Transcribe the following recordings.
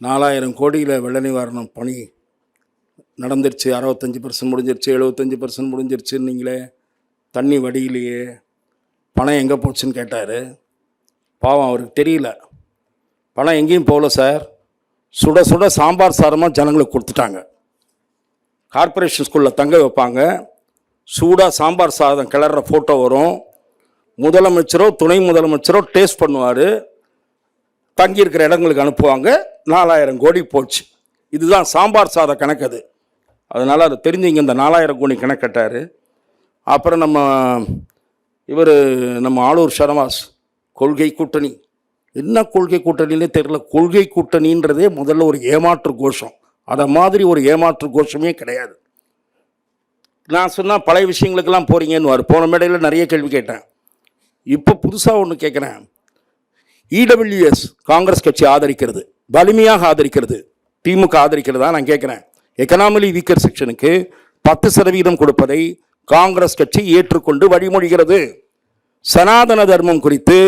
4000 கோடியில் வெள்ள நிவாரணம் பணி நடந்துருச்சு. 65% முடிஞ்சிருச்சு, 75% முடிஞ்சிருச்சுன்னீங்களே, தண்ணி வடியிலேயே, பணம் எங்கே போச்சுன்னு கேட்டார். பாவம் அவருக்கு தெரியல. பணம் எங்கேயும் போகல சார். சுட சுட சாம்பார் சாதமாக ஜனங்களுக்கு கொடுத்துட்டாங்க. கார்ப்பரேஷன் ஸ்கூலில் தங்க வைப்பாங்க. சூடாக சாம்பார் சாதம் கிளற ஃபோட்டோ வரும். முதலமைச்சரோ துணை முதலமைச்சரோ டேஸ்ட் பண்ணுவார். தங்கியிருக்கிற இடங்களுக்கு அனுப்புவாங்க. 4000 கோடி போச்சு. இதுதான் சாம்பார் சாத கணக்கு அது. அதனால் அதை தெரிஞ்சுங்க. இந்த 4000 கோடி கணக்கட்டார். அப்புறம் நம்ம ஆளூர் ஷரவாஸ் கொள்கை கூட்டணி. என்ன கொள்கை கூட்டணின்னே தெரியல. கொள்கை கூட்டணின்றதே முதல்ல ஒரு ஏமாற்று கோஷம். அதை மாதிரி ஒரு ஏமாற்று கோஷமே கிடையாது. நான் சொன்னால் பழைய விஷயங்களுக்கெல்லாம் போகிறீங்கன்னு போன மேடையில் நிறைய கேள்வி கேட்டேன். இப்போ புதுசாக ஒன்று கேட்குறேன். இடபிள்யூஎஸ் காங்கிரஸ் கட்சி ஆதரிக்கிறது, வலிமையாக ஆதரிக்கிறது. திமுக ஆதரிக்கிறதா நான் கேட்குறேன். எக்கனாமிலி வீக்கர் செக்ஷனுக்கு 10% கொடுப்பதை காங்கிரஸ் கட்சி ஏற்றுக்கொண்டு வழிமொழிகிறது. சனாதன தர்மம் குறித்து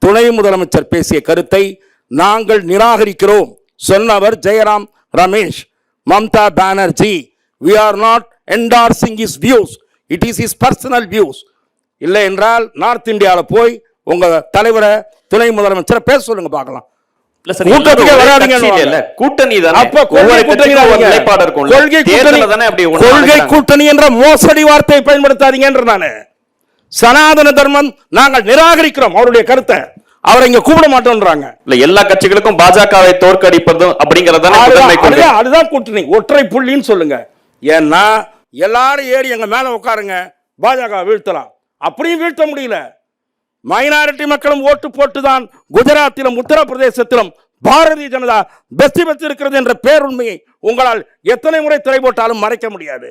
துணை முதலமைச்சர் பேசிய கருத்தை நாங்கள் நிராகரிக்கிறோம் சொன்னவர் Jayaram Ramesh. Mamata Banerjee, we are not endorsing his views, it is his personal views. இல்லை என்றால் நார்த் இந்தியாவில் போய் உங்க தலைவரை துணை முதலமைச்சரை பேச சொல்லுங்க பார்க்கலாம். கொள்கை கூட்டணி என்ற மோசடி வார்த்தையை பயன்படுத்தாதீங்க. நானு சனாதன தர்மம் நாங்கள் நிராகரிக்கிறோம் அவருடைய கருத்தை. அவரை இங்க கூப்பிட மாட்டோம்ன்றாங்க. எல்லா கட்சிகளுக்கும் பாஜகவை தோற்கடிப்பதும் அப்படிங்கறத அதுதான் கூட்டணி. ஒற்றை புள்ளின்னு சொல்லுங்க. ஏன்னா எல்லாரும் ஏறி எங்க மேல உட்காருங்க, பாஜக வீழ்த்தலாம். அப்படியும் வீழ்த்த முடியல. மைனாரிட்டி மக்களும் ஓட்டு போட்டுதான் குஜராத்திலும் உத்தரப்பிரதேசத்திலும் பாரதிய ஜனதா வெற்றி பெற்றிருக்கிறது என்ற பேருண்மையை உங்களால் எத்தனை முறை திரை போட்டாலும் மறைக்க முடியாது.